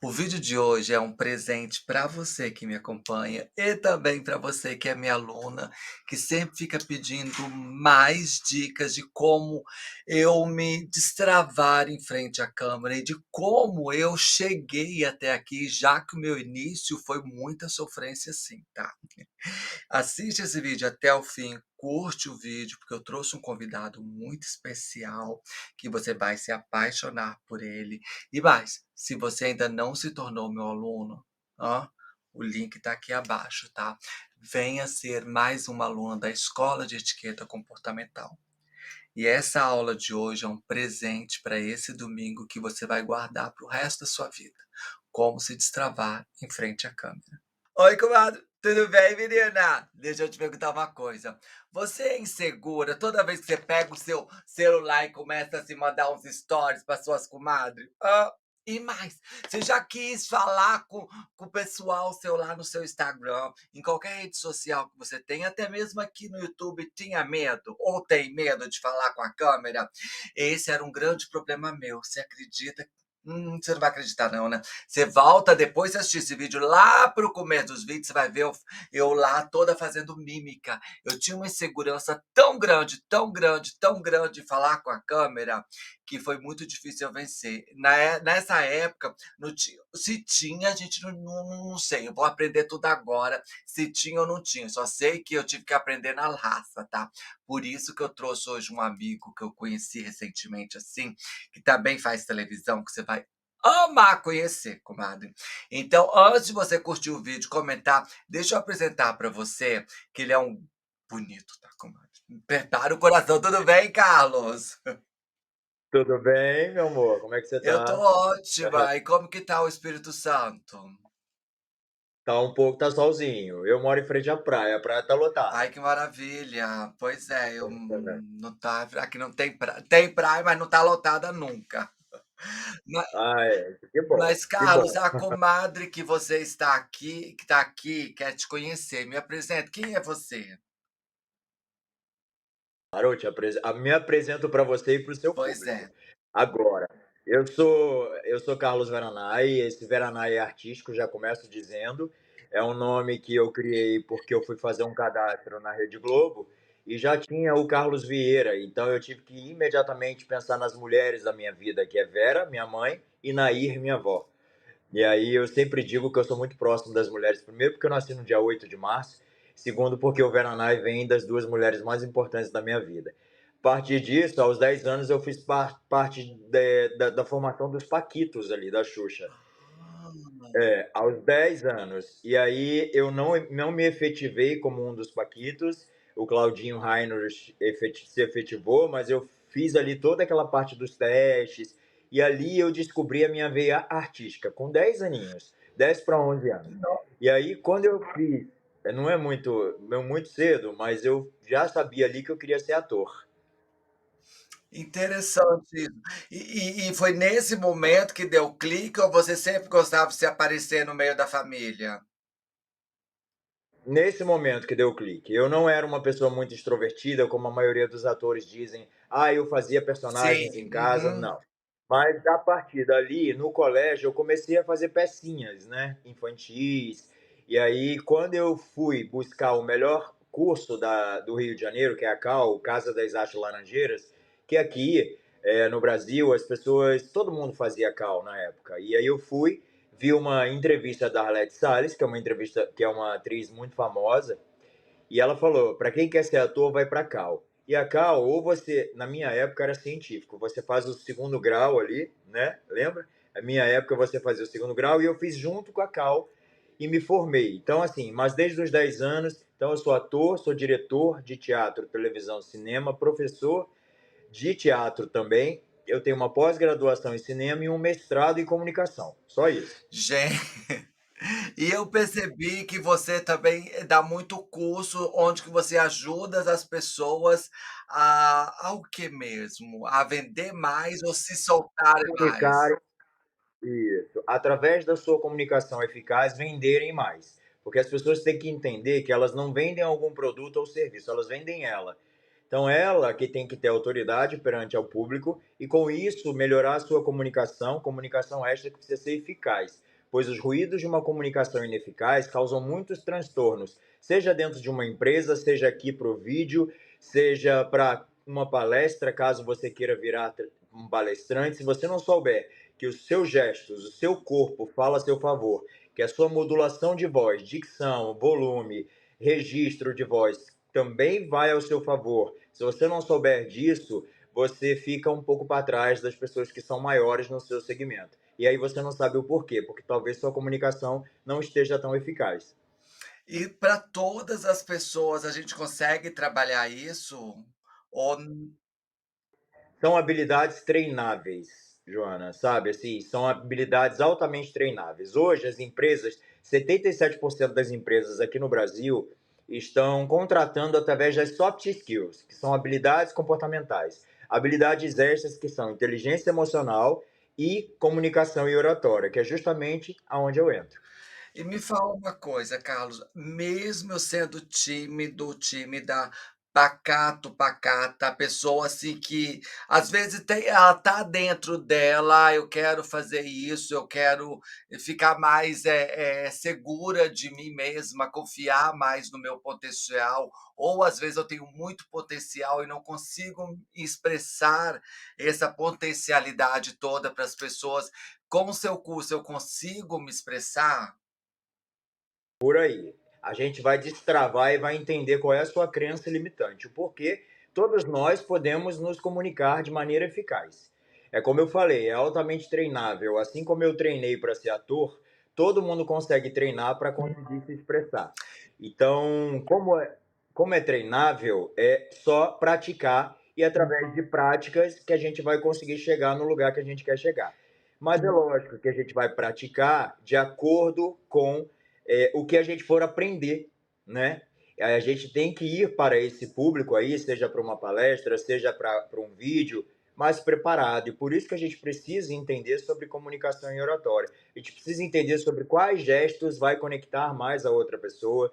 O vídeo de hoje é um presente para você que me acompanha e também para você que é minha aluna, que sempre fica pedindo mais dicas de como eu me destravar em frente à câmera e de como eu cheguei até aqui, já que o meu início foi muita sofrência sim, tá? Assiste esse vídeo até o fim, curte o vídeo, porque eu trouxe um convidado muito especial, que você vai se apaixonar por ele. E mais, se você ainda não se tornou meu aluno, ó, o link está aqui abaixo, tá? Venha ser mais uma aluna da Escola de Etiqueta Comportamental. E essa aula de hoje é um presente para esse domingo que você vai guardar para o resto da sua vida. Como se destravar em frente à câmera. Oi, comadre. Tudo bem, menina? Deixa eu te perguntar uma coisa. Você é insegura toda vez que você pega o seu celular e começa a se mandar uns stories para suas comadres? E mais, você já quis falar com o pessoal seu lá no seu Instagram, em qualquer rede social que você tem, até mesmo aqui no YouTube, tinha medo ou tem medo de falar com a câmera? Esse era um grande problema meu. Você acredita? Você não vai acreditar não, né? Você volta depois de assistir esse vídeo lá pro começo dos vídeos, você vai ver eu lá toda fazendo mímica. Eu tinha uma insegurança tão grande, tão grande, tão grande de falar com a câmera, que foi muito difícil eu vencer. Nessa época, não tinha, se tinha, a gente não sei, eu vou aprender tudo agora, se tinha ou não tinha. Só sei que eu tive que aprender na raça, tá? Por isso que eu trouxe hoje um amigo que eu conheci recentemente, assim, que também faz televisão, que você vai amar conhecer, comadre. Então, antes de você curtir o vídeo, comentar, deixa eu apresentar para você que ele é um bonito, tá, comadre? Prepara o coração, tudo bem, Carlos? Tudo bem, meu amor? Como é que você Eu tô tá? ótima. E como que tá o Espírito Santo? Tá solzinho. Eu moro em frente à praia, a praia tá Ai, lotada. que maravilha. Pois é, eu Tá vendo? não tá, aqui não tem praia, tem praia, mas não tá lotada nunca. Ma- Ah, é. Que bom, Mas, que Carlos, bom. a comadre que você está aqui, que está aqui, quer te conhecer. Me apresenta. Quem é você? Claro, me apresento para você e para o seu Pois público. é. Agora, eu sou Carlos Veranay, esse Veranay é artístico, já começo dizendo. É um nome que eu criei porque eu fui fazer um cadastro na Rede Globo e já tinha o Carlos Vieira, então eu tive que imediatamente pensar nas mulheres da minha vida, que é Vera, minha mãe, e Nair, minha avó. E aí eu sempre digo que eu sou muito próximo das mulheres, primeiro porque eu nasci no dia 8 de março, segundo porque o Veranai vem das duas mulheres mais importantes da minha vida. A partir disso, aos 10 anos, eu fiz parte da formação dos Paquitos ali, da Xuxa. Ah, É, aos 10 anos. E aí eu não me efetivei como um dos Paquitos, o Claudinho Heinrich se efetivou, mas eu fiz ali toda aquela parte dos testes, e ali eu descobri a minha veia artística, com 10 aninhos, 10 para 11 anos. no E aí, quando eu fiz, não é muito cedo, mas eu já sabia ali que eu queria ser ator. interessante isso. E foi nesse momento que deu clique ou você sempre gostava de se aparecer no meio da família? Nesse momento que deu o clique, eu não era uma pessoa muito extrovertida, como a maioria dos atores dizem: "Ah, eu fazia personagens Sim, em casa", uhum. não. Mas a partir dali, no colégio, eu comecei a fazer pecinhas, né, infantis. E aí, quando eu fui buscar o melhor curso do Rio de Janeiro, que é a CAL, Casa das Artes Laranjeiras, que aqui, no Brasil, as pessoas todo mundo fazia CAL na época. E aí eu fui, vi uma entrevista da Arlete Salles, que é uma atriz muito famosa, e ela falou: para quem quer ser ator, vai para Cal. E a Cal, ou você, na minha época era científico, você faz o segundo grau ali, né? Lembra? Na minha época você fazia o segundo grau e eu fiz junto com a Cal e me formei. Então, assim, mas desde os 10 anos, então eu sou ator, sou diretor de teatro, televisão, cinema, professor de teatro também. Eu tenho uma pós-graduação em cinema e um mestrado em comunicação. Só isso. Gen E eu percebi que você também dá muito curso onde que você ajuda as pessoas ao que mesmo? A vender mais ou se soltarem mais? Comunicar. Isso. Através da sua comunicação eficaz, venderem mais. Porque as pessoas têm que entender que elas não vendem algum produto ou serviço, elas vendem ela. Então, ela que tem que ter autoridade perante ao público e, com isso, melhorar a sua comunicação, comunicação esta que precisa ser eficaz. pois os ruídos de uma comunicação ineficaz causam muitos transtornos, seja dentro de uma empresa, seja aqui para o vídeo, seja para uma palestra, caso você queira virar um palestrante. Se você não souber que os seus gestos, o seu corpo fala a seu favor, que a sua modulação de voz, dicção, volume, registro de voz também vai ao seu favor. Se você não souber disso, você fica um pouco para trás das pessoas que são maiores no seu segmento. E aí você não sabe o porquê, porque talvez sua comunicação não esteja tão eficaz. E para todas as pessoas a gente consegue trabalhar isso? Ou São habilidades treináveis, Joana, sabe? Assim, são habilidades altamente treináveis. Hoje, as empresas, 77% das empresas aqui no Brasil estão contratando através das soft skills, que são habilidades comportamentais. Habilidades estas que são inteligência emocional e comunicação e oratória, que é justamente aonde eu entro. E me fala uma coisa, Carlos, mesmo eu sendo tímido, tímida, pacato, pacata, pessoa assim que às vezes tem, ela tá dentro dela: "Ah, eu quero fazer isso, eu quero ficar mais, segura de mim mesma, confiar mais no meu potencial", ou às vezes eu tenho muito potencial e não consigo expressar essa potencialidade toda para as pessoas. Com o seu curso eu consigo me expressar? Por aí. A gente vai destravar e vai entender qual é a sua crença limitante, o porquê todos nós podemos nos comunicar de maneira eficaz. É como eu falei, é altamente treinável. Assim como eu treinei para ser ator, todo mundo consegue treinar para conseguir se expressar. Então, como é treinável, é só praticar e através de práticas que a gente vai conseguir chegar no lugar que a gente quer chegar. Mas é lógico que a gente vai praticar de acordo com o que a gente for aprender, né? A gente tem que ir para esse público aí, seja para uma palestra, seja para um vídeo, mais preparado. E por isso que a gente precisa entender sobre comunicação e oratória. A gente precisa entender sobre quais gestos vai conectar mais a outra pessoa,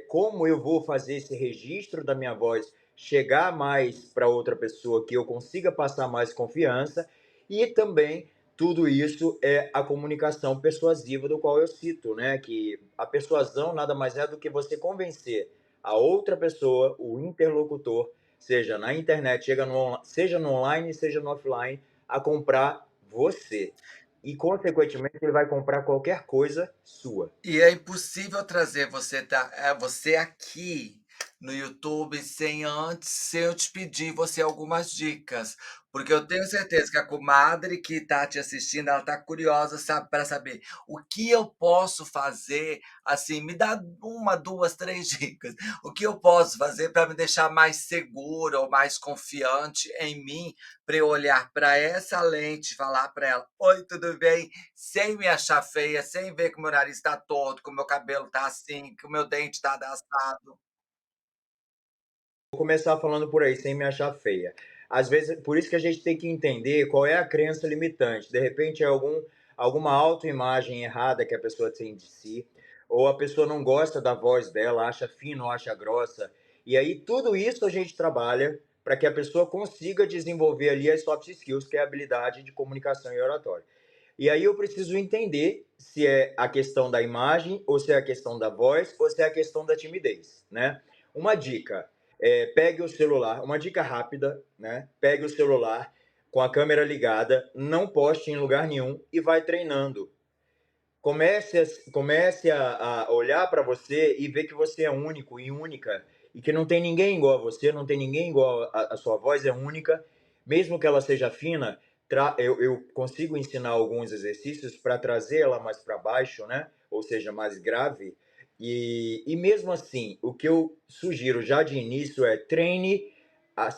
como eu vou fazer esse registro da minha voz chegar mais para outra pessoa, que eu consiga passar mais confiança, e também tudo isso é a comunicação persuasiva, do qual eu cito, né? Que a persuasão nada mais é do que você convencer a outra pessoa, o interlocutor, seja na internet, seja no online, seja no offline, a comprar você. E, consequentemente, ele vai comprar qualquer coisa sua. E é impossível trazer você aqui no YouTube sem eu te pedir você algumas dicas, porque eu tenho certeza que a comadre que está te assistindo, ela está curiosa, sabe, para saber o que eu posso fazer, assim, me dá uma, 2, 3 dicas. O que eu posso fazer para me deixar mais segura ou mais confiante em mim, para eu olhar para essa lente e falar para ela: "Oi, tudo bem?", sem me achar feia, sem ver que o meu nariz está torto, que o meu cabelo está assim, que o meu dente está assado. Vou começar falando por aí, sem me achar feia. Às vezes, por isso que a gente tem que entender qual é a crença limitante. De repente, é alguma autoimagem errada que a pessoa tem de si, ou a pessoa não gosta da voz dela, acha fino, acha grossa. E aí, tudo isso a gente trabalha para que a pessoa consiga desenvolver ali as soft skills, que é a habilidade de comunicação e oratória. E aí eu preciso entender se é a questão da imagem, ou se é a questão da voz, ou se é a questão da timidez, né? Uma dica, pegue o celular, uma dica rápida, né? Pegue o celular com a câmera ligada, não poste em lugar nenhum e vai treinando. Comece a olhar para você e ver que você é único e única, e que não tem ninguém igual a você, não tem ninguém igual a sua voz é única, mesmo que ela seja fina. Eu consigo ensinar alguns exercícios para trazer ela mais para baixo, né? Ou seja, mais grave. E mesmo assim, o que eu sugiro já de início é treine,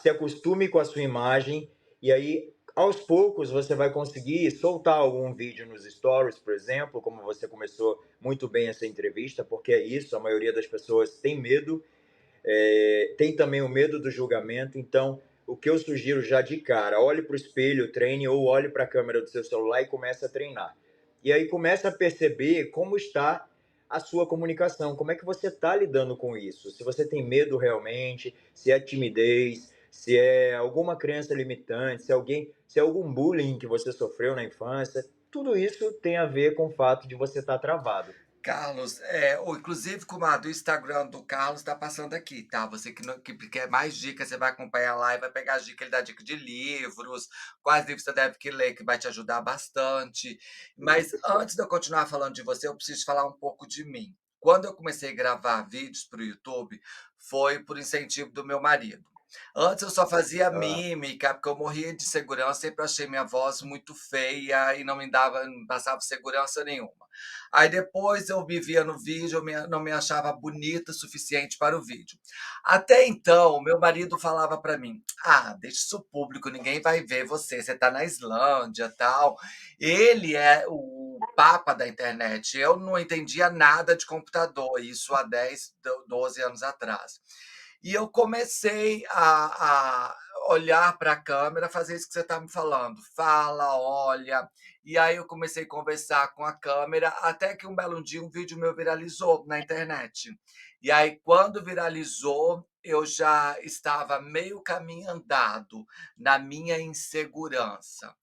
se acostume com a sua imagem, e aí aos poucos você vai conseguir soltar algum vídeo nos stories, por exemplo, como você começou muito bem essa entrevista, porque é isso, a maioria das pessoas tem medo, tem também o medo do julgamento. Então o que eu sugiro já de cara, olhe para o espelho, treine, ou olhe para a câmera do seu celular e comece a treinar. E aí começa a perceber como está a sua comunicação, como é que você está lidando com isso, se você tem medo realmente, se é timidez, se é alguma crença limitante, se é algum bullying que você sofreu na infância. tudo isso tem a ver com o fato de você estar travado. Carlos, ou inclusive, comadre, o Instagram do Carlos está passando aqui, tá? Você que quer mais dicas, você vai acompanhar lá e vai pegar as dicas, ele dá dica de livros, quais livros você deve que ler, que vai te ajudar bastante. Mas Isso. antes de eu continuar falando de você, eu preciso falar um pouco de mim. Quando eu comecei a gravar vídeos para o YouTube, foi por incentivo do meu marido. Antes eu só fazia Ah, mímica, porque eu morria de segurança, sempre achei minha voz muito feia e não me passava segurança nenhuma. Aí depois eu me via no vídeo, não me achava bonita o suficiente para o vídeo. Até então, meu marido falava para mim: "Ah, deixa isso público, ninguém vai ver você, você está na Islândia, tal". Ele é o papa da internet, eu não entendia nada de computador, isso há 12 anos atrás. E eu comecei a olhar para a câmera, fazer isso que você está me falando, fala, olha, e aí eu comecei a conversar com a câmera, até que um belo dia um vídeo meu viralizou na internet. E aí, quando viralizou, eu já estava meio caminho andado na minha insegurança.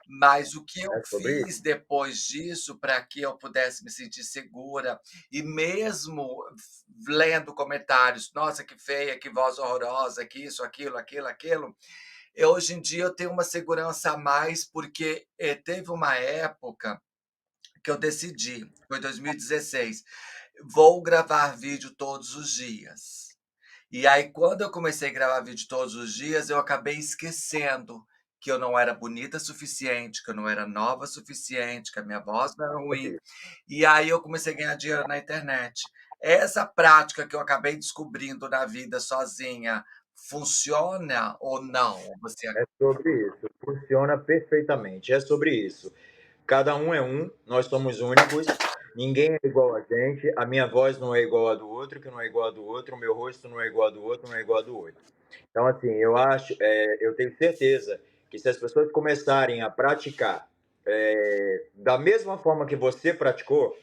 Mas o que eu é sobre fiz isso. depois disso para que eu pudesse me sentir segura, e mesmo lendo comentários, nossa, que feia, que voz horrorosa, que isso, aquilo, hoje em dia eu tenho uma segurança a mais, porque teve uma época que eu decidi, foi 2016, vou gravar vídeo todos os dias. E aí, quando eu comecei a gravar vídeo todos os dias, eu acabei esquecendo que eu não era bonita o suficiente, que eu não era nova o suficiente, que a minha voz não era ruim. E aí eu comecei a ganhar dinheiro na internet. Essa prática que eu acabei descobrindo na vida sozinha, funciona ou não? Você É sobre isso. Funciona perfeitamente. É sobre isso. Cada um é um, nós somos únicos, ninguém é igual a gente, a minha voz não é igual a do outro, que não é igual a do outro, o meu rosto não é igual a do outro, não é igual a do outro. Então, assim, eu tenho certeza que se as pessoas começarem a praticar da mesma forma que você praticou,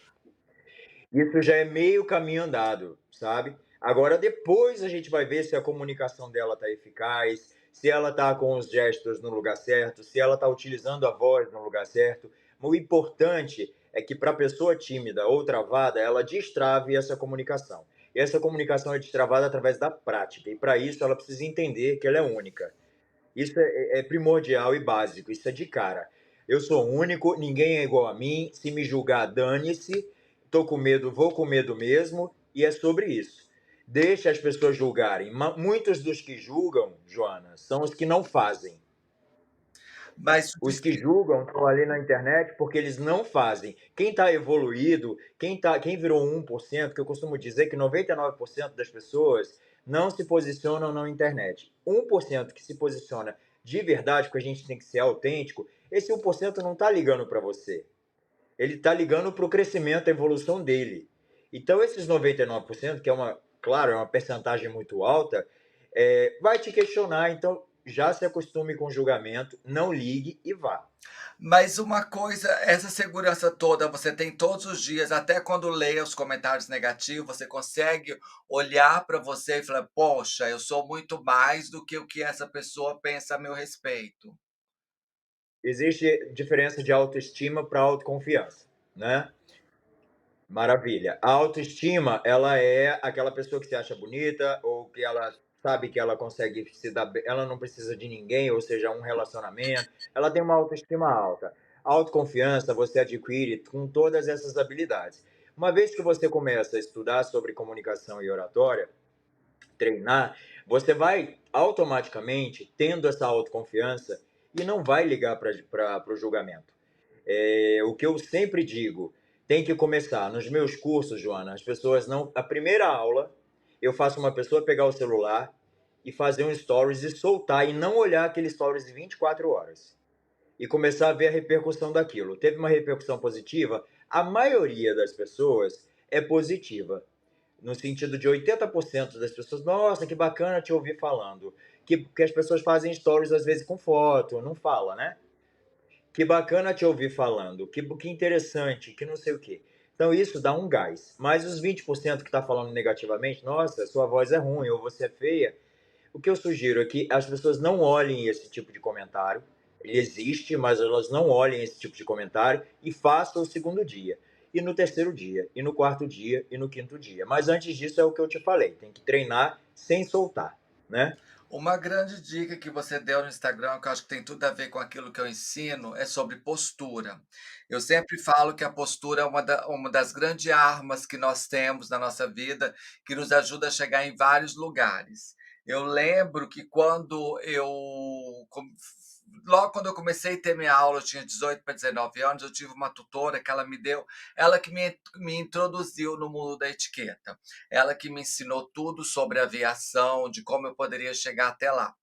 isso já é meio caminho andado, sabe? Agora, depois a gente vai ver se a comunicação dela está eficaz, se ela está com os gestos no lugar certo, se ela está utilizando a voz no lugar certo. O importante é que para a pessoa tímida ou travada, ela destrave essa comunicação. E essa comunicação é destravada através da prática. E para isso, ela precisa entender que ela é única. Isso é primordial e básico, isso é de cara. Eu sou único, ninguém é igual a mim. Se me julgar, dane-se. Tô com medo, vou com medo mesmo. E é sobre isso. Deixa as pessoas julgarem. Muitos dos que julgam, Joana, são os que não fazem. mas Os que julgam estão ali na internet porque eles não fazem. Quem está evoluído, quem virou 1%, que eu costumo dizer que 99% das pessoas não se posicionam na internet. 1% que se posiciona de verdade, porque a gente tem que ser autêntico, esse 1% não está ligando para você. Ele está ligando para o crescimento, a evolução dele. Então, esses 99%, que claro, é uma percentagem muito alta, vai te questionar. Então, já se acostume com o julgamento, não ligue e vá. Mas uma coisa, essa segurança toda você tem todos os dias, até quando leia os comentários negativos, você consegue olhar para você e falar: "Poxa, eu sou muito mais do que o que essa pessoa pensa a meu respeito". Existe diferença de autoestima para autoconfiança, né? Maravilha. A autoestima, ela é aquela pessoa que se acha bonita ou que ela sabe que ela consegue se dar bem, ela não precisa de ninguém, ou seja, um relacionamento. Ela tem uma autoestima alta. A autoconfiança você adquire com todas essas habilidades. Uma vez que você começa a estudar sobre comunicação e oratória, treinar, você vai automaticamente tendo essa autoconfiança e não vai ligar para o julgamento. O que eu sempre digo, tem que começar. Nos meus cursos, Joana, as pessoas não. A primeira aula, eu faço uma pessoa pegar o celular e fazer um stories e soltar e não olhar aquele stories de 24 horas. E começar a ver a repercussão daquilo. Teve uma repercussão positiva? A maioria das pessoas é positiva. No sentido de 80% das pessoas, nossa, que bacana te ouvir falando. Que as pessoas fazem stories às vezes com foto, não fala, né? Que bacana te ouvir falando, que interessante, que não sei o quê. Então isso dá um gás. Mas os 20% que está falando negativamente, nossa, sua voz é ruim ou você é feia, o que eu sugiro é que as pessoas não olhem esse tipo de comentário, Ele existe, mas elas não olhem esse tipo de comentário e façam o segundo dia. E no terceiro dia, e no quarto dia, e no quinto dia. Mas antes disso é o que eu te falei, tem que treinar sem soltar, né? Uma grande dica que você deu no Instagram, que eu acho que tem tudo a ver com aquilo que eu ensino, é sobre postura. Eu sempre falo que a postura é uma das grandes armas que nós temos na nossa vida, que nos ajuda a chegar em vários lugares. Eu lembro que logo quando eu comecei a ter minha aula, eu tinha 18 para 19 anos, eu tive uma tutora que ela que me introduziu no mundo da etiqueta. Ela que me ensinou tudo sobre aviação, de como eu poderia chegar até lá.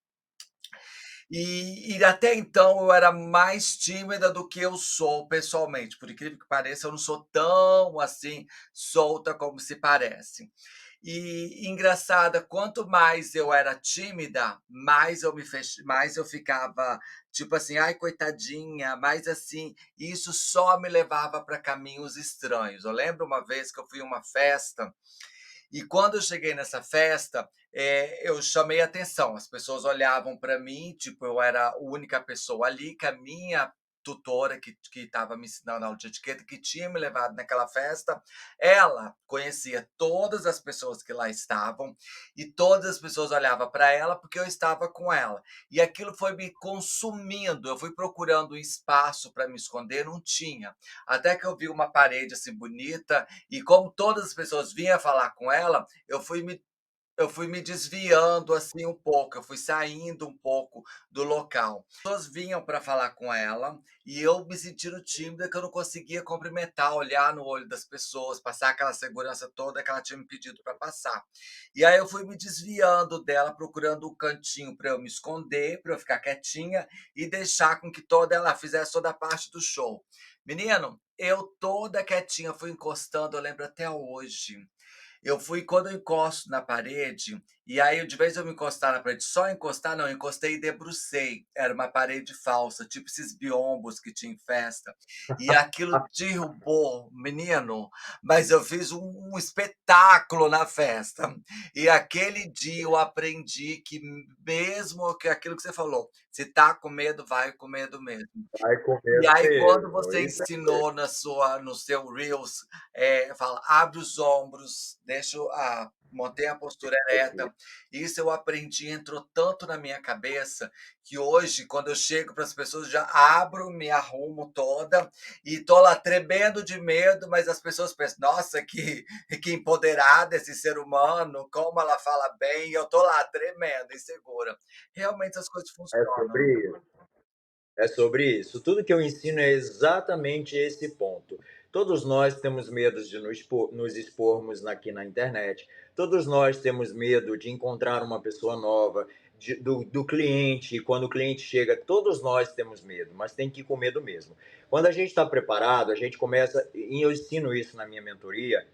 E até então eu era mais tímida do que eu sou pessoalmente, por incrível que pareça, eu não sou tão assim solta como se parece. E engraçada, quanto mais eu era tímida, mais eu ficava tipo assim, ai coitadinha, mais assim, e isso só me levava para caminhos estranhos. Eu lembro uma vez que eu fui a uma festa e quando eu cheguei nessa festa, eu chamei atenção, as pessoas olhavam para mim, tipo, eu era a única pessoa ali, que a minha tutora que estava me ensinando aula de etiqueta, que tinha me levado naquela festa, ela conhecia todas as pessoas que lá estavam e todas as pessoas olhavam para ela porque eu estava com ela. E aquilo foi me consumindo, eu fui procurando um espaço para me esconder, não tinha. Até que eu vi uma parede assim bonita e como todas as pessoas vinham falar com ela, eu fui me desviando assim um pouco, eu fui saindo um pouco do local. As pessoas vinham para falar com ela e eu me sentindo tímida que eu não conseguia cumprimentar, olhar no olho das pessoas, passar aquela segurança toda que ela tinha me pedido para passar. E aí eu fui me desviando dela, procurando um cantinho para eu me esconder, para eu ficar quietinha e deixar com que toda ela fizesse toda a parte do show. Menino, eu toda quietinha fui encostando, eu lembro até hoje. Eu fui quando eu encosto na parede, e aí de vez eu me encostar na parede, só encostar não, eu encostei e debrucei. Era uma parede falsa, tipo esses biombos que tinha em festa. E aquilo derrubou, menino, mas eu fiz um espetáculo na festa. E aquele dia eu aprendi que mesmo que aquilo que você falou, se tá com medo, vai com medo mesmo. Vai com E medo aí quando mesmo. você Isso ensinou no seu reels, fala: "Abre os ombros, deixa mantém a postura é ereta". Isso eu aprendi, entrou tanto na minha cabeça, que hoje quando eu chego para as pessoas já abro, me arrumo toda e tô lá tremendo de medo, mas as pessoas pensam: "Nossa, que empoderada esse ser humano, como ela fala bem", e eu tô lá tremendo, insegura. Realmente as coisas é funcionam. sobre isso. É sobre isso. Tudo que eu ensino é exatamente esse ponto. Todos nós temos medo de nos expormos aqui na internet. Todos nós temos medo de encontrar uma pessoa nova, do cliente. Quando o cliente chega, todos nós temos medo, mas tem que ir com medo mesmo. Quando a gente está preparado, a gente começa, e eu ensino isso na minha mentoria,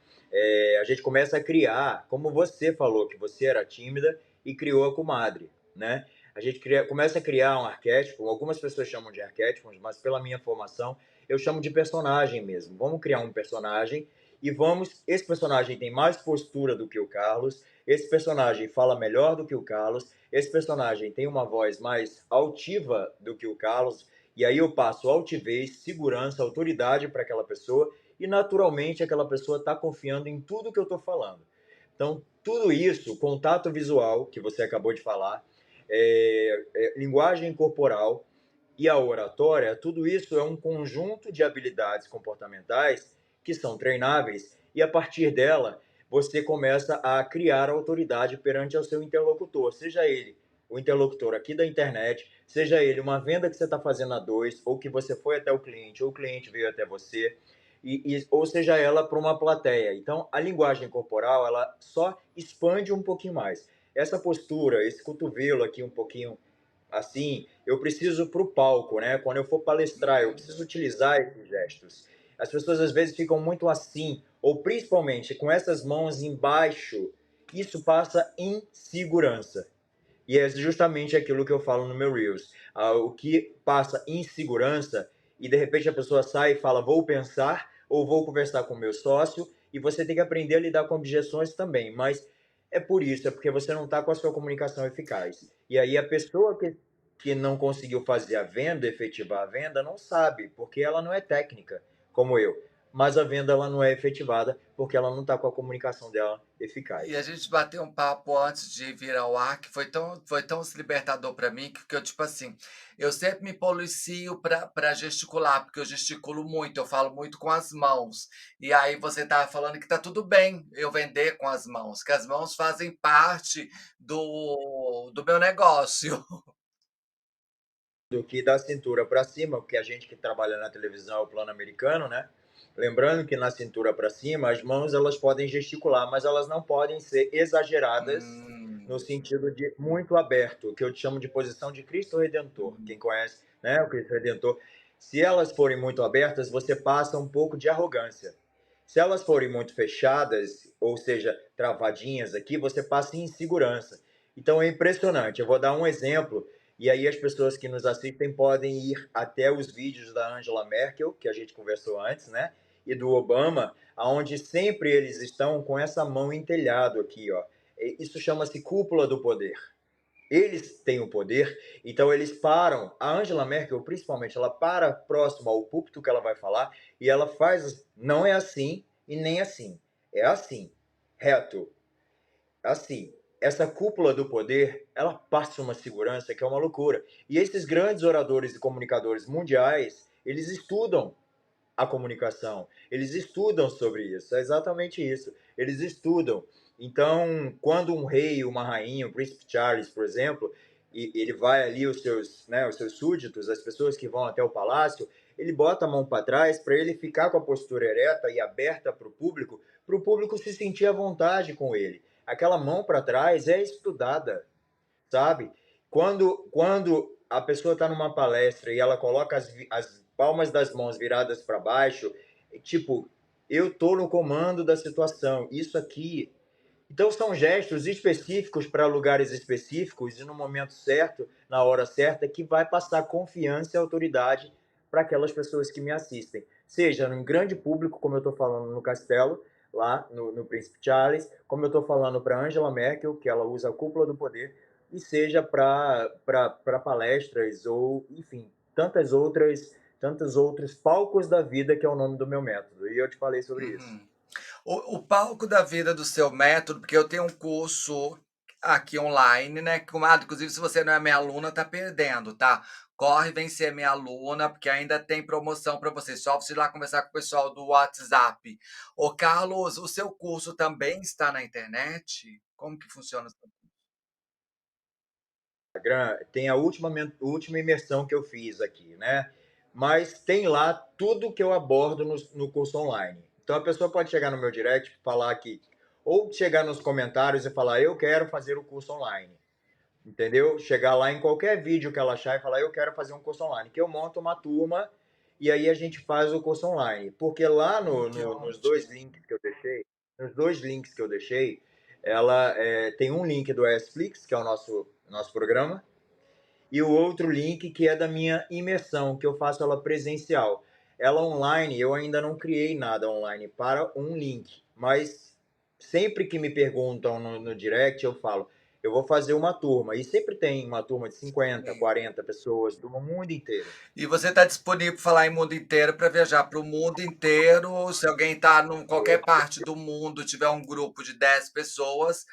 a gente começa a criar, como você falou, que você era tímida e criou a comadre, né? A gente começa a criar um arquétipo, algumas pessoas chamam de arquétipos, mas pela minha formação eu chamo de personagem mesmo. Vamos criar um personagem e vamos. Esse personagem tem mais postura do que o Carlos, esse personagem fala melhor do que o Carlos, esse personagem tem uma voz mais altiva do que o Carlos, e aí eu passo altivez, segurança, autoridade para aquela pessoa e naturalmente aquela pessoa está confiando em tudo que eu estou falando. Então, tudo isso, contato visual, que você acabou de falar, linguagem corporal e a oratória, tudo isso é um conjunto de habilidades comportamentais que são treináveis e a partir dela você começa a criar autoridade perante o seu interlocutor, seja ele o interlocutor aqui da internet, seja ele uma venda que você está fazendo a dois, ou que você foi até o cliente, ou o cliente veio até você, ou seja ela para uma plateia. Então, a linguagem corporal, ela só expande um pouquinho mais. Essa postura, esse cotovelo aqui um pouquinho assim, eu preciso para o palco, né? Quando eu for palestrar, eu Uhum. preciso utilizar esses gestos. As pessoas às vezes ficam muito assim, ou principalmente com essas mãos embaixo, isso passa insegurança. E é justamente aquilo que eu falo no meu Reels. O que passa insegurança e de repente a pessoa sai e fala, vou pensar ou vou conversar com o meu sócio, e você tem que aprender a lidar com objeções também. Mas é por isso, é porque você não está com a sua comunicação eficaz. E aí a pessoa que que não conseguiu fazer a venda, efetivar a venda, não sabe, porque ela não é técnica, como eu. Mas a venda ela não é efetivada porque ela não está com a comunicação dela E a eficaz. gente bateu um papo antes de vir ao ar que foi tão libertador para mim, que eu, tipo assim, eu sempre me policio para gesticular, porque eu gesticulo muito, eu falo muito com as mãos. E aí você estava falando que tá tudo bem eu vender com as mãos, que as mãos fazem parte do meu negócio. Do que da cintura para cima, porque a gente que trabalha na televisão é o plano americano, né? Lembrando que na cintura para cima, as mãos elas podem gesticular, mas elas não podem ser exageradas no Hum, sentido de muito aberto, que eu chamo de posição de Cristo Redentor. hum, Quem conhece, né, o Cristo Redentor, se elas forem muito abertas, você passa um pouco de arrogância. Se elas forem muito fechadas, ou seja, travadinhas aqui, você passa em insegurança. Então é impressionante. Eu vou dar um exemplo e aí as pessoas que nos assistem podem ir até os vídeos da Angela Merkel, que a gente conversou antes, né? E do Obama, aonde sempre eles estão com essa mão em telhado aqui, ó. Isso chama-se cúpula do poder. Eles têm o poder, então eles param. A Angela Merkel, principalmente, ela para próximo ao púlpito que ela vai falar e ela faz, não é assim e nem assim. É assim, reto, assim, essa cúpula do poder, ela passa uma segurança que é uma loucura. E esses grandes oradores e comunicadores mundiais, eles estudam a comunicação, eles estudam sobre isso, é exatamente isso. Eles estudam. Então, quando um rei, uma rainha, o príncipe Charles, por exemplo, e ele vai ali os seus súditos, as pessoas que vão até o palácio, ele bota a mão para trás para ele ficar com a postura ereta e aberta para o público se sentir à vontade com ele. Aquela mão para trás é estudada, sabe? Quando a pessoa está numa palestra e ela coloca as palmas das mãos viradas para baixo, tipo, eu tô no comando da situação. Isso aqui. Então são gestos específicos para lugares específicos e no momento certo, na hora certa, que vai passar confiança e autoridade para aquelas pessoas que me assistem. Seja num grande público, como eu estou falando no Castelo, lá no Príncipe Charles, como eu estou falando para Angela Merkel, que ela usa a cúpula do poder, e seja para palestras ou, enfim, tantos outros palcos da vida, que é o nome do meu método. E eu te falei sobre isso. uhum. O palco da vida do seu método, porque eu tenho um curso aqui online, né, comadre, inclusive se você não é minha aluna, tá perdendo, tá. Corre, vem ser minha aluna, porque ainda tem promoção para você, só você ir lá conversar com o pessoal do WhatsApp. Ô Carlos, o seu curso também está na internet? Como que funciona? Tem a última imersão que eu fiz aqui, né? Mas tem lá tudo que eu abordo no curso online. Então a pessoa pode chegar no meu direct, falar aqui, ou chegar nos comentários e falar, eu quero fazer o curso online, entendeu? Chegar lá em qualquer vídeo que ela achar e falar, eu quero fazer um curso online, que eu monto uma turma e aí a gente faz o curso online. Porque lá Que nos ótimo. dois links que eu deixei, ela tem um link do Esflix, que é o nosso programa, e o outro link que é da minha imersão, que eu faço ela presencial. Ela online, eu ainda não criei nada online para um link, mas sempre que me perguntam no direct, eu falo, eu vou fazer uma turma, e sempre tem uma turma de 50, Sim. 40 pessoas do mundo inteiro. E você está disponível para falar em mundo inteiro, para viajar para o mundo inteiro. Se alguém está em qualquer parte do mundo, tiver um grupo de 10 pessoas,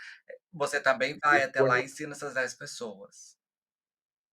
você também vai até lá e ensina essas 10 pessoas.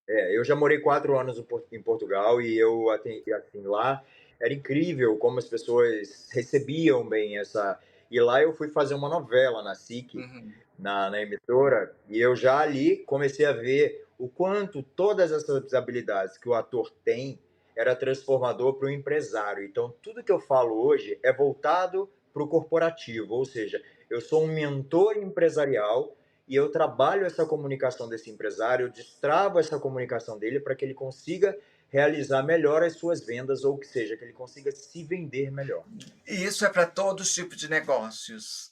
Eu já morei 4 anos em Portugal e eu atendi assim lá. Era incrível como as pessoas recebiam bem essa. E lá eu fui fazer uma novela na SIC, Uhum. na emissora, e eu já ali comecei a ver o quanto todas essas habilidades que o ator tem era transformador para o empresário. Então, tudo que eu falo hoje é voltado para o corporativo, ou seja, eu sou um mentor empresarial e eu trabalho essa comunicação desse empresário, eu destravo essa comunicação dele para que ele consiga realizar melhor as suas vendas, ou que seja, que ele consiga se vender melhor E isso é para todos os tipos de negócios.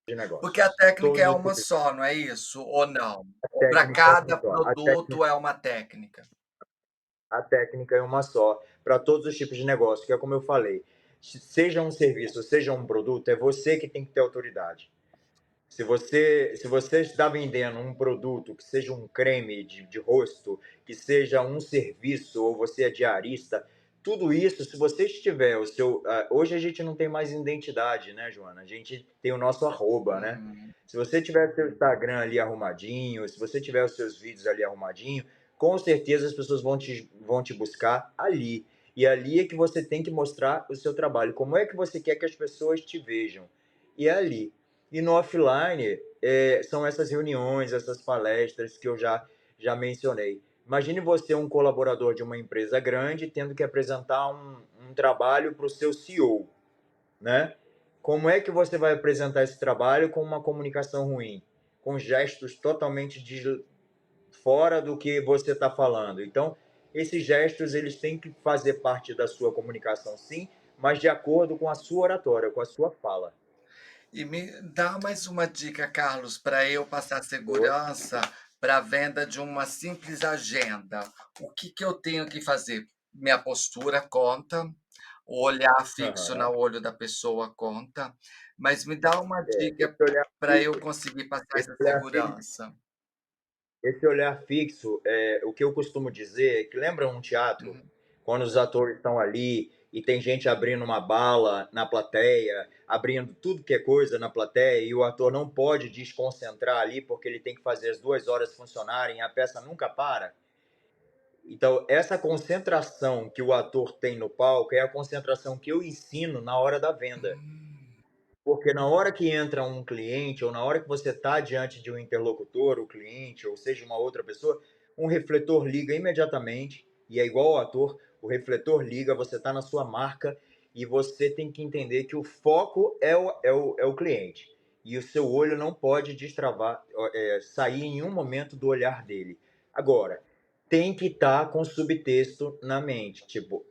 de Porque a negócios. técnica é Todos os uma tipos. só, não é isso? Ou não? A Ou para técnica é uma cada só. produto é uma técnica? A técnica é uma só para todos os tipos de negócio, que é como eu falei. Seja um serviço, seja um produto, é você que tem que ter autoridade. Se você está vendendo um produto que seja um creme de rosto, que seja um serviço, ou você é diarista, tudo isso, se você tiver o seu. Hoje a gente não tem mais identidade, né, Joana? A gente tem o nosso arroba, né? Uhum. Se você tiver seu Instagram ali arrumadinho, se você tiver os seus vídeos ali arrumadinho, com certeza as pessoas vão te buscar ali. E ali é que você tem que mostrar o seu trabalho. Como é que você quer que as pessoas te vejam? E é ali. E no offline, são essas reuniões, essas palestras que eu já mencionei. Imagine você, um colaborador de uma empresa grande, tendo que apresentar um trabalho para o seu CEO, né? Como é que você vai apresentar esse trabalho com uma comunicação ruim? Com gestos totalmente fora do que você está falando. Então, esses gestos, eles têm que fazer parte da sua comunicação, sim, mas de acordo com a sua oratória, com a sua fala. E me dá mais uma dica, Carlos, para eu passar segurança para a venda de uma simples agenda. O que que eu tenho que fazer? Minha postura conta, o olhar fixo Aham. no olho da pessoa conta, mas me dá uma Esse dica olhar para eu fixo, conseguir passar esse essa olhar fixo, segurança. esse olhar fixo, o que eu costumo dizer é que lembra um teatro, Uhum. quando os atores estão ali e tem gente abrindo uma bala na plateia, abrindo tudo que é coisa na plateia, e o ator não pode desconcentrar ali porque ele tem que fazer as 2 horas funcionarem, a peça nunca para. Então, essa concentração que o ator tem no palco é a concentração que eu ensino na hora da venda. Hum. Porque na hora que entra um cliente, ou na hora que você está diante de um interlocutor, o cliente, ou seja, uma outra pessoa, um refletor liga imediatamente, e é igual ao ator, o refletor liga, você está na sua marca, e você tem que entender que o foco é o cliente. E o seu olho não pode destravar, sair em um momento do olhar dele. Agora, tem que estar com subtexto na mente. Tipo,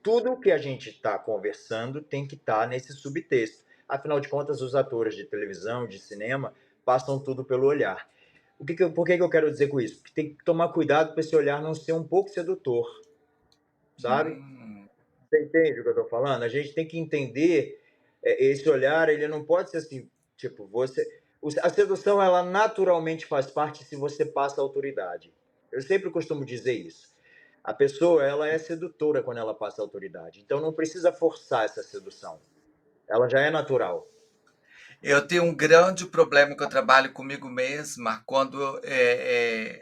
tudo que a gente está conversando tem que estar nesse subtexto. Afinal de contas, os atores de televisão, de cinema, passam tudo pelo olhar. Por que eu quero dizer com isso? Porque tem que tomar cuidado para esse olhar não ser um pouco sedutor, sabe? Hum. Você entende o que eu estou falando? A gente tem que entender, esse olhar, ele não pode ser assim, tipo, a sedução, ela naturalmente faz parte se você passa autoridade. Eu sempre costumo dizer isso. A pessoa, ela é sedutora quando ela passa autoridade. Então não precisa forçar essa sedução. Ela já é natural. Eu tenho um grande problema que eu trabalho comigo mesma, quando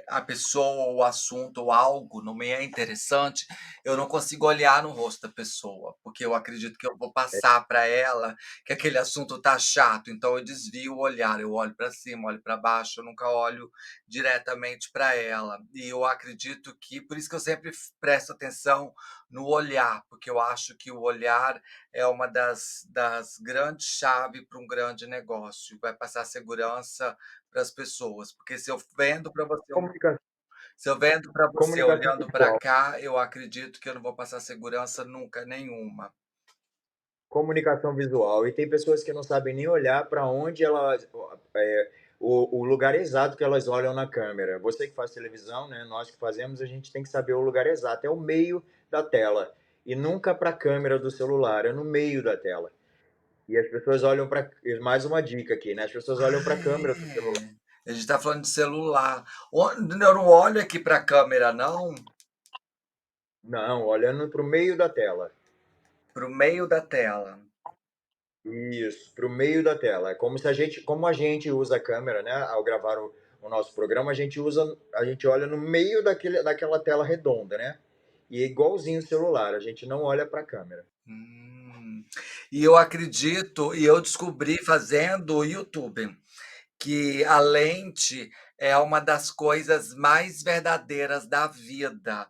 a pessoa, ou o assunto, ou algo não me é interessante, eu não consigo olhar no rosto da pessoa, porque eu acredito que eu vou passar para ela que aquele assunto tá chato, então eu desvio o olhar, eu olho para cima, olho para baixo, eu nunca olho diretamente para ela. E eu acredito que, por isso que eu sempre presto atenção no olhar, porque eu acho que o olhar é uma das grandes chaves para um grande negócio, vai passar segurança para as pessoas, porque Comunica se eu vendo para você comunicação olhando para visual. cá, eu acredito que eu não vou passar segurança nunca nenhuma. Comunicação visual. E tem pessoas que não sabem nem olhar para onde elas. O lugar exato que elas olham na câmera. Você que faz televisão, né? Nós que fazemos, a gente tem que saber o lugar exato. É o meio da tela. E nunca para a câmera do celular, é no meio da tela. E as pessoas olham para. Mais uma dica aqui, né? As pessoas olham para Ah, a câmera do celular. é. A gente está falando de celular. Eu não olho aqui para a câmera não, Não, olhando para o meio da tela. para o meio da tela. Isso, para o meio da tela. É como a gente usa a câmera, né? Ao gravar o nosso programa, a gente olha no meio daquela tela redonda, né? E é igualzinho o celular, a gente não olha para a câmera. Hum. E eu acredito, e eu descobri fazendo o YouTube, que a lente é uma das coisas mais verdadeiras da vida.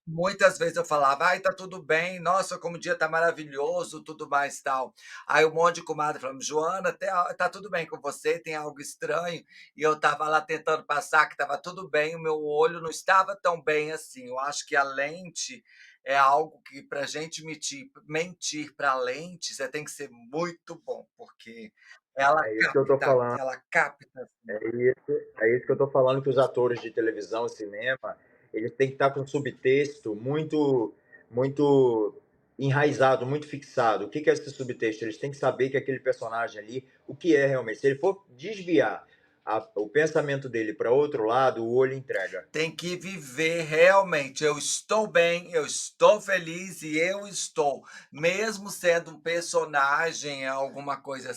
Muitas vezes eu falava: "Ai, tá tudo bem, nossa, como o dia tá maravilhoso", tudo mais, tal. Aí um monte de comadre falando: "Joana, tá tudo bem com você? Tem algo estranho?". E eu estava lá tentando passar que estava tudo bem, o meu olho não estava tão bem assim. Eu acho que a lente é algo que, para gente mentir para a lente, você tem que ser muito bom, porque ela É isso que eu tô capta, falando. ela capta, assim. É isso que eu tô falando, que os atores de televisão, cinema, eles têm que estar com subtexto muito, muito. enraizado, muito fixado. O que é esse subtexto? Eles têm que saber que aquele personagem ali, o que é realmente. Se ele for desviar o pensamento dele para outro lado, o olho entrega. Tem que viver realmente. Eu estou bem, eu estou feliz e eu estou, mesmo sendo um personagem, alguma coisa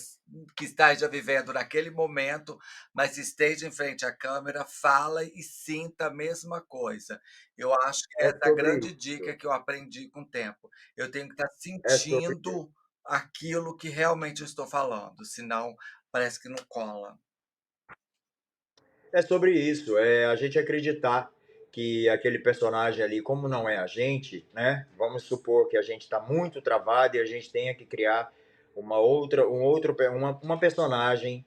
que esteja vivendo naquele momento, mas esteja em frente à câmera, fala e sinta a mesma coisa. Eu acho que É essa é a sobre grande dica isso. que eu aprendi com o tempo. Eu tenho que estar É sobre sentindo aquilo que realmente eu estou falando, senão parece que não cola. É sobre isso, é a gente acreditar que aquele personagem ali, como não é a gente, né? Vamos supor que a gente está muito travado e a gente tenha que criar uma personagem,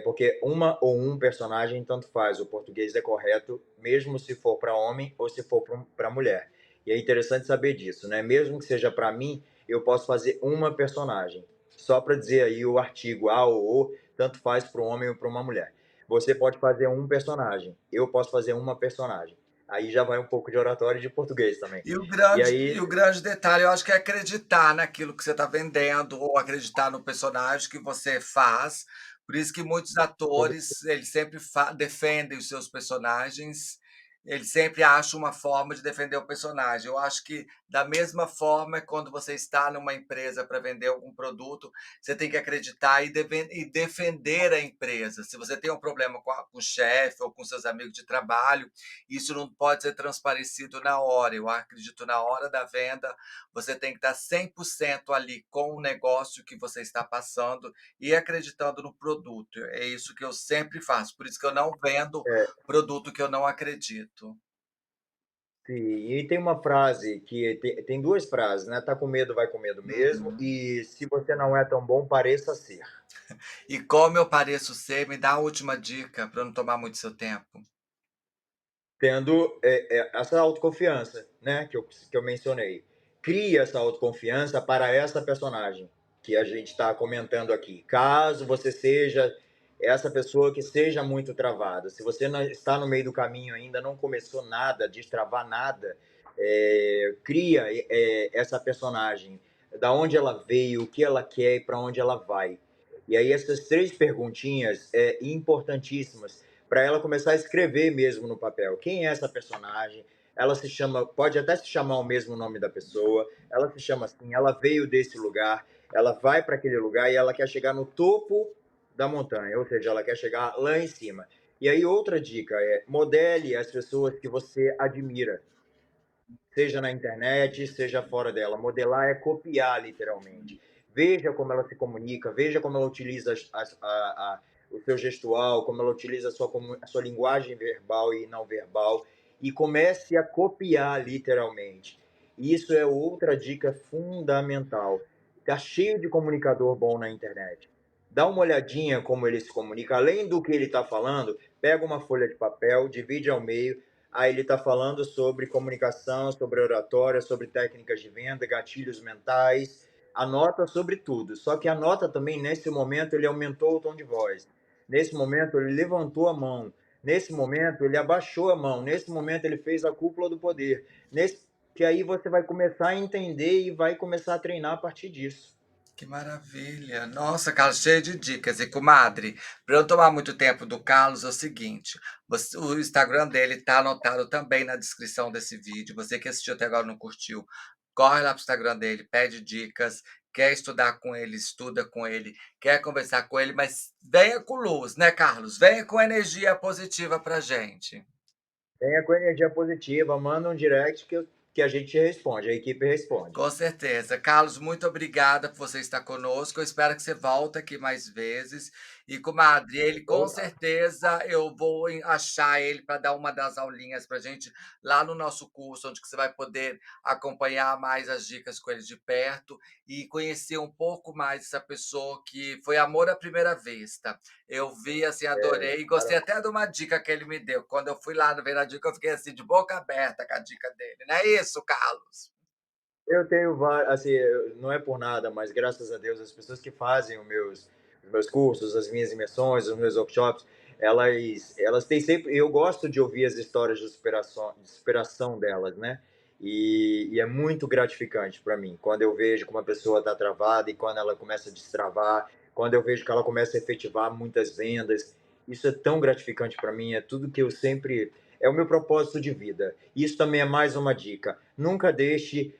porque uma ou um personagem tanto faz, o português é correto, mesmo se for para homem ou se for para mulher. E é interessante saber disso, né? Mesmo que seja para mim, eu posso fazer uma personagem. Só para dizer aí o artigo a ou o, tanto faz para um homem ou para uma mulher. Você pode fazer um personagem, eu posso fazer uma personagem. Aí já vai um pouco de oratório e de português também. E o E grande e aí, o grande detalhe, eu acho que é acreditar naquilo que você está vendendo ou acreditar no personagem que você faz. Por isso que muitos sobre atores, eles sempre defendem os seus personagens, eles sempre acham uma forma de defender o personagem. Eu acho que, da mesma forma, quando você está numa empresa para vender algum produto, você tem que acreditar e defender a empresa. Se você tem um problema com o chefe ou com seus amigos de trabalho, isso não pode ser transparecido na hora. Eu acredito na hora da venda, você tem que estar 100% ali com o negócio que você está passando e acreditando no produto. É isso que eu sempre faço. Por isso que eu não vendo é, produto que eu não acredito. sim, e tem uma frase que tem duas frases, né? Tá com medo, vai com medo mesmo. Uhum. E se você não é tão bom, pareça ser. E como eu pareço ser, me dá a última dica para não tomar muito seu tempo. Tendo essa autoconfiança, né, que eu mencionei. Cria essa autoconfiança para essa personagem que a gente está comentando aqui. Caso você seja essa pessoa que seja muito travada, se você não está no meio do caminho ainda, não começou nada, destravar nada, cria essa personagem, da onde ela veio, o que ela quer e para onde ela vai. E aí essas três perguntinhas importantíssimas para ela começar a escrever mesmo no papel. Quem é essa personagem? Ela se chama, pode até se chamar o mesmo nome da pessoa, ela se chama assim, ela veio desse lugar, ela vai para aquele lugar e ela quer chegar no topo da montanha, ou seja, ela quer chegar lá em cima. E aí outra dica é modele as pessoas que você admira, seja na internet, seja fora dela. Modelar é copiar, literalmente. Veja como ela se comunica, veja como ela utiliza o seu gestual, como ela utiliza a sua linguagem verbal e não verbal, e comece a copiar, literalmente. Isso é outra dica fundamental. Está cheio de comunicador bom na internet. Dá uma olhadinha como ele se comunica, além do que ele está falando, pega uma folha de papel, divide ao meio, aí ele está falando sobre comunicação, sobre oratória, sobre técnicas de venda, gatilhos mentais, anota sobre tudo. Só que anota também, nesse momento, ele aumentou o tom de voz. Nesse momento, ele levantou a mão. Nesse momento, ele abaixou a mão. Nesse momento, ele fez a cúpula do poder. Que aí você vai começar a entender e vai começar a treinar a partir disso. Que maravilha! Nossa, Carlos, cheio de dicas. E, comadre, para eu não tomar muito tempo do Carlos, é o seguinte: o Instagram dele está anotado também na descrição desse vídeo. Você que assistiu até agora e não curtiu, corre lá para o Instagram dele, pede dicas. Quer estudar com ele, estuda com ele. Quer conversar com ele, mas venha com luz, né, Carlos? Venha com energia positiva para gente. Venha com energia positiva, manda um direct que a gente responde, a equipe responde. Com certeza. Carlos, muito obrigada por você estar conosco. Eu espero que você volte aqui mais vezes. E, comadre, ele com Opa, certeza eu vou achar ele para dar uma das aulinhas para a gente lá no nosso curso, onde que você vai poder acompanhar mais as dicas com ele de perto e conhecer um pouco mais essa pessoa que foi amor à primeira vista. Eu vi, assim, adorei e gostei até de uma dica que ele me deu. Quando eu fui lá ver a dica, eu fiquei assim, de boca aberta com a dica dele. Não é isso, Carlos? eu tenho vários, assim, não é por nada, mas graças a Deus as pessoas que fazem os meus cursos, as minhas imersões, os meus workshops, elas têm sempre. Eu gosto de ouvir as histórias de superação delas, né? E é muito gratificante para mim quando eu vejo que uma pessoa está travada e quando ela começa a destravar, quando eu vejo que ela começa a efetivar muitas vendas. Isso é tão gratificante para mim, é tudo que eu sempre. É o meu propósito de vida. Isso também é mais uma dica. Nunca deixe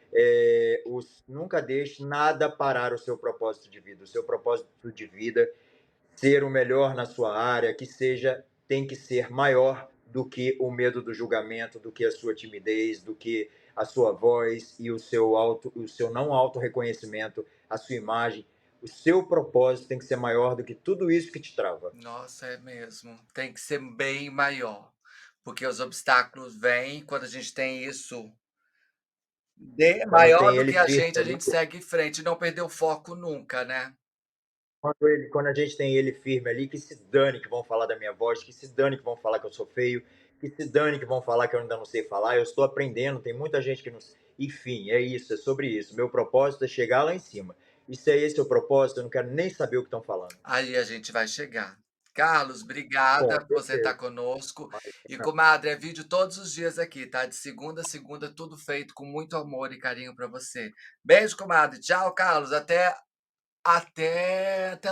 nada parar o seu propósito de vida. O seu propósito de vida ser o melhor na sua área, que seja, tem que ser maior do que o medo do julgamento, do que a sua timidez, do que a sua voz e o seu não auto reconhecimento, a sua imagem. O seu propósito tem que ser maior do que tudo isso que te trava. Nossa, é mesmo. Tem que ser bem maior, porque os obstáculos vêm, quando a gente tem isso de Quando maior tem do ele que firme a ali, gente segue em frente e não perder o foco nunca, né. quando a gente tem ele firme ali, que se dane que vão falar da minha voz, que se dane que vão falar que eu sou feio, que se dane que vão falar que eu ainda não sei falar, eu estou aprendendo, tem muita gente que não. Enfim, é isso, é sobre isso. Meu propósito é chegar lá em cima. E se é esse o propósito, eu não quero nem saber o que estão falando. Aí a gente vai chegar. Carlos, Com obrigada por você estar certeza. conosco. E, Imagina. comadre, é vídeo todos os dias aqui, tá? De segunda a segunda, tudo feito com muito amor e carinho para você. Beijo, comadre. Tchau, Carlos. Até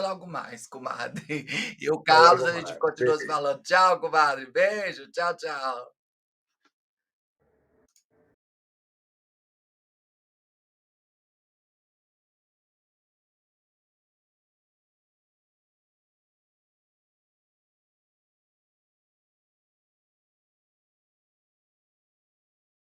logo mais, comadre. E o Até Carlos, logo a gente mais. continua se Beijo. falando. Tchau, comadre. Beijo. Tchau, tchau.